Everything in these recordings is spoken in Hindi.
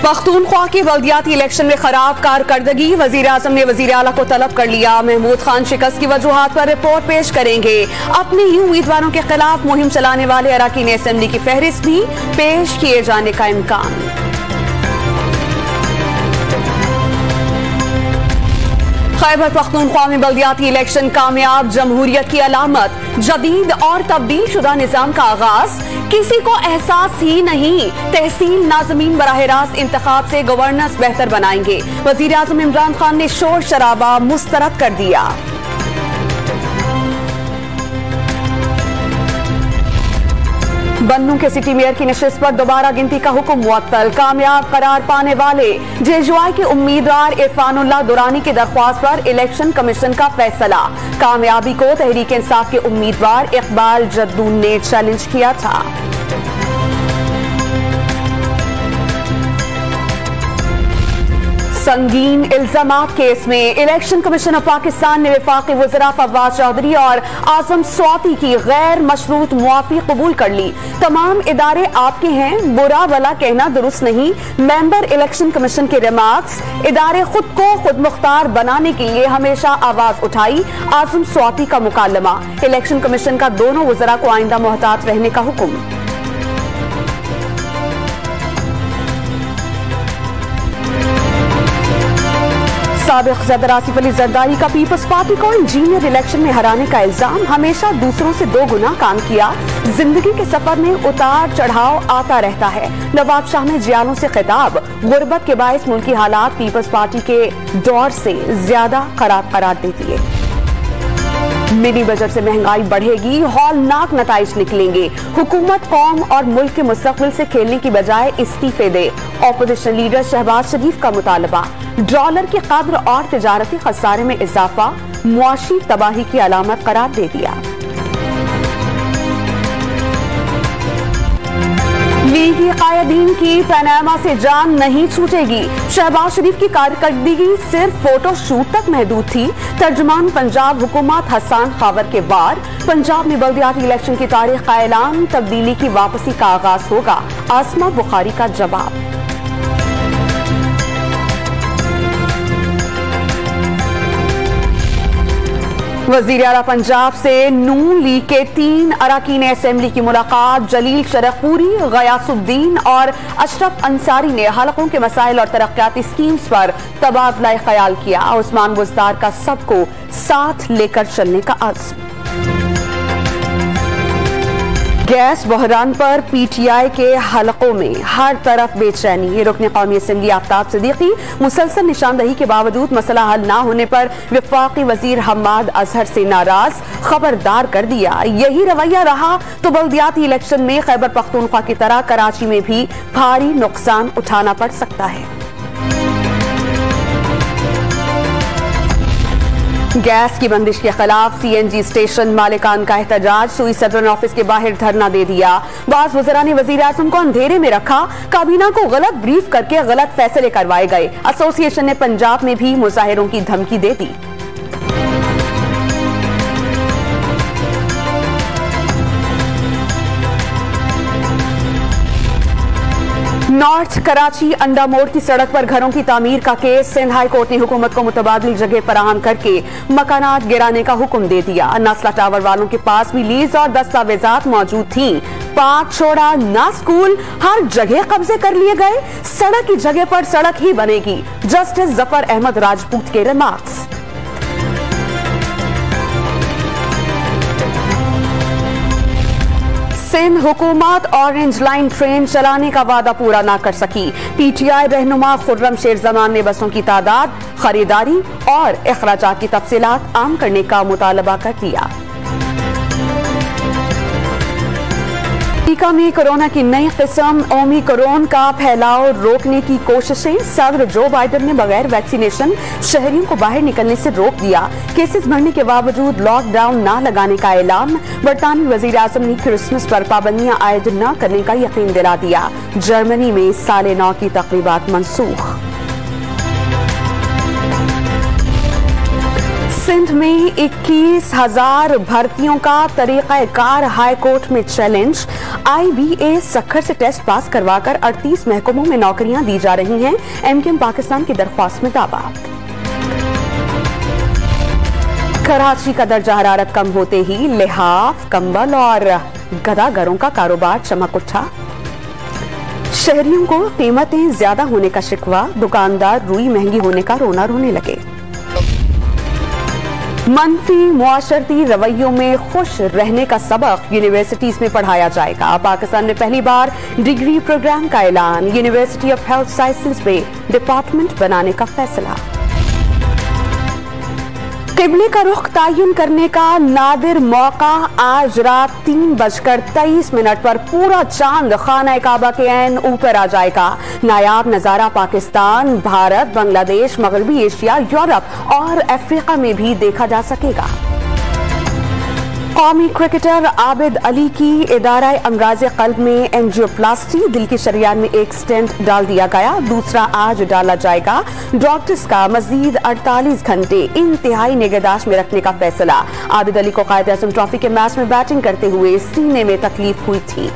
पख्तूनख्वा के बल्दियाती इलेक्शन में खराब कारकर्दगी, वजीर आजम ने वजीर आला को तलब कर लिया। महमूद खान शिकस्त की वजूहात पर रिपोर्ट पेश करेंगे। अपने ही उम्मीदवारों के खिलाफ मुहिम चलाने वाले अरकान असेंबली की फहरिस्त भी पेश किए जाने का इम्कान। खैबर पख्तूनख्वा में बल्दियाती इलेक्शन कामयाब, जमहूरियत की अलामत, जदीद और तब्दील शुदा निजाम का आगाज। किसी को एहसास ही नहीं, तहसील नाज़मीन बराह रास्त इंतखाब से गवर्नेंस बेहतर बनाएंगे। वजीर आजम इमरान खान ने शोर शराबा मुस्तरद कर दिया। बन्नू के सिटी मेयर की नशिस्त पर दोबारा गिनती का हुक्म मुअत्तल। कामयाब करार पाने वाले जेजुआई के उम्मीदवार इरफानुल्लाह दुरानी की दरख्वास्त पर इलेक्शन कमीशन का फैसला। कामयाबी को तहरीक इंसाफ के उम्मीदवार इकबाल जद्दून ने चैलेंज किया था। संगीन इल्जामात केस में इलेक्शन कमीशन ऑफ पाकिस्तान ने वफाकी वज़रा फवाद चौधरी और आजम स्वाति की गैर मशरूत मुआफी कबूल कर ली। तमाम इदारे आपके हैं, बुरा भला कहना दुरुस्त नहीं। मेंबर इलेक्शन कमीशन के रिमार्क्स, इदारे खुद को खुद मुख्तार बनाने के लिए हमेशा आवाज उठाई। आजम स्वाति का मुकालमा, इलेक्शन कमीशन का दोनों वज़रा को आइंदा मोहतात रहने का हुक्म। साबिक सदर आसिफ अली जरदारी का पीपल्स पार्टी को इंजीनियर इलेक्शन में हराने का इल्जाम। हमेशा दूसरों से दो गुना काम किया। जिंदगी के सफर में उतार चढ़ाव आता रहता है। नवाब शाह में जियालों से खिताब, गुर्बत के बायस मुल्की हालात पीपल्स पार्टी के दौर से ज्यादा खराब करार देती है। मिनी बजट से महंगाई बढ़ेगी, हौलनाक नताइज निकलेंगे। हुकूमत कौम और मुल्क के मुस्तकबिल से खेलने की बजाय इस्तीफे दे। ऑपोजिशन लीडर शहबाज शरीफ का मुतालबा। डॉलर की कद्र और तिजारती खसारे में इजाफा मुआशी तबाही की अलामत करार दे दिया। लीगी कायदीन की पनामा से जान नहीं छूटेगी। शहबाज शरीफ की कारकर्दगी सिर्फ फोटो शूट तक महदूद थी। तर्जुमान पंजाब हुकूमत हसन खावर के वार। पंजाब में बल्दियाती इलेक्शन की तारीख का ऐलान, तब्दीली की वापसी का आगाज होगा। आसमा बुखारी का जवाब। वजीर आला पंजाब से नून लीग के 3 अरकान असेंबली की मुलाकात। जलील शरफपुरी, गयासुद्दीन और अशरफ अंसारी ने हलकों के मसाइल और तरक्याती स्कीम्स पर तबादला ख्याल किया। उस्मान बुज़दार का सबको साथ लेकर चलने का अज़्म। गैस बहरान पर पीटीआई के हलकों में हर तरफ बेचैनी। रुकन कौमी असेंबली आफ्ताब सिद्दीकी मुसलसल निशानदही के बावजूद मसला हल न होने पर वफाकी वजीर हम्माद अजहर से नाराज, खबरदार कर दिया। यही रवैया रहा तो बल्दियाती इलेक्शन में खैबर पख्तूनख्वा की तरह कराची में भी भारी नुकसान उठाना पड़ सकता है। गैस की बंदिश के खिलाफ सीएनजी स्टेशन मालिकान का एहतजाज। सुई सदर ऑफिस के बाहर धरना दे दिया। बाज़ वज़रा ने वज़ीर आज़म को अंधेरे में रखा। काबीना को गलत ब्रीफ करके गलत फैसले करवाए गए। एसोसिएशन ने पंजाब में भी मुजाहिरों की धमकी दे दी। नॉर्थ कराची अंडा मोड़ की सड़क पर घरों की तामीर का केस। सिंध हाई कोर्ट ने हुकूमत को मुतबादिल जगह फराहम करके मकानात गिराने का हुक्म दे दिया। नस्ला टावर वालों के पास भी लीज और दस्तावेजात मौजूद थी। पाक छोड़ा ना स्कूल, हर जगह कब्जे कर लिए गए। सड़क की जगह पर सड़क ही बनेगी। जस्टिस जफर अहमद राजपूत के रिमार्क्स। सिंध हुकूमत ऑरेंज लाइन ट्रेन चलाने का वादा पूरा न कर सकी। पीटीआई रहनुमा खुर्रम शेर जमान ने बसों की तादाद, खरीदारी और अखराजात की तफसीलात आम करने का मुतालबा कर दिया। अमेरिका में कोरोना की नई किस्म ओमिक्रॉन का फैलाव रोकने की कोशिशें। सदर जो बाइडेन ने बगैर वैक्सीनेशन शहरियों को बाहर निकलने से रोक दिया। केसेस बढ़ने के बावजूद लॉकडाउन न लगाने का ऐलान। बरतानवी वजीर आजम ने क्रिसमस पर पाबंदियां आयद न करने का यकीन दिला दिया। जर्मनी में साले नौ की तकरीबात मनसूख। सिंध में 21,000 भर्तियों का तरीक़ाकार हाई कोर्ट में चैलेंज। IBA सखर से टेस्ट पास करवाकर 38 महकमों में नौकरियां दी जा रही हैं। MKM पाकिस्तान की दरख्वास्त में दावा। कराची का दर्जा हरारत कम होते ही लिहाफ, कंबल और गदागरों का कारोबार चमक उठा। शहरियों को कीमतें ज्यादा होने का शिकवा, दुकानदार रुई महंगी होने का रोना रोने लगे। मनफी मुआशरती रवैयों में खुश रहने का सबक यूनिवर्सिटीज में पढ़ाया जाएगा। पाकिस्तान में पहली बार डिग्री प्रोग्राम का ऐलान। यूनिवर्सिटी ऑफ हेल्थ साइंसेज में डिपार्टमेंट बनाने का फैसला। किबले का रुख तायुन करने का नादिर मौका। आज रात 3:23 पर पूरा चांद खाना काबा के ऐन ऊपर आ जाएगा। नायाब नजारा पाकिस्तान, भारत, बांग्लादेश, मगरबी एशिया, यूरोप और अफ्रीका में भी देखा जा सकेगा। कौमी क्रिकेटर आबिद अली की इदारा अमराज कल्ब में एंजियोप्लास्टी, दिल की शरियान में एक स्टेंट डाल दिया गया, दूसरा आज डाला जाएगा। डॉक्टर्स का मजीद 48 घंटे इंतहाई निगहदाश्त में रखने का फैसला। आबिद अली को कायदे आज़म ट्रॉफी के मैच में बैटिंग करते हुए सीने में तकलीफ हुई थी।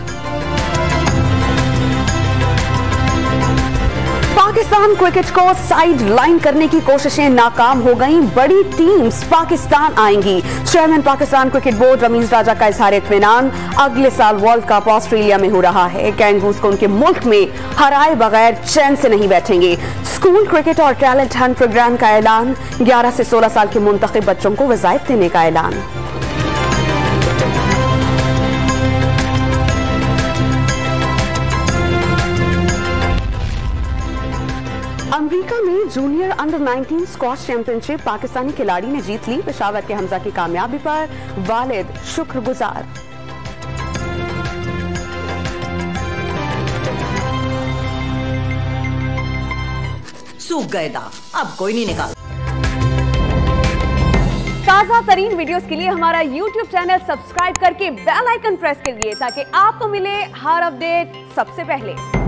पाकिस्तान क्रिकेट को साइड लाइन करने की कोशिशें नाकाम हो गईं। बड़ी टीम्स पाकिस्तान आएंगी। Chairman Pakistan cricket board Rameez Raja का इजहार इत्मीनान। अगले साल वर्ल्ड कप ऑस्ट्रेलिया में हो रहा है। कैंगरूज को उनके मुल्क में हराए बगैर चैन से नहीं बैठेंगे। स्कूल क्रिकेट और टैलेंट हंट प्रोग्राम का ऐलान। 11 से 16 साल के मुंतखब बच्चों को वज़ाइफ देने का ऐलान। अमेरिका में junior under 19 squash championship Pakistani खिलाड़ी ने जीत ली। पेशावर के हमजा की कामयाबी पर वालिद शुक्रगुजार। सूख गए दाग, अब कोई नहीं निकाल। ताजा तरीन वीडियोस के लिए हमारा YouTube चैनल सब्सक्राइब करके बेल आइकन प्रेस करिए ताकि आपको मिले हर अपडेट सबसे पहले।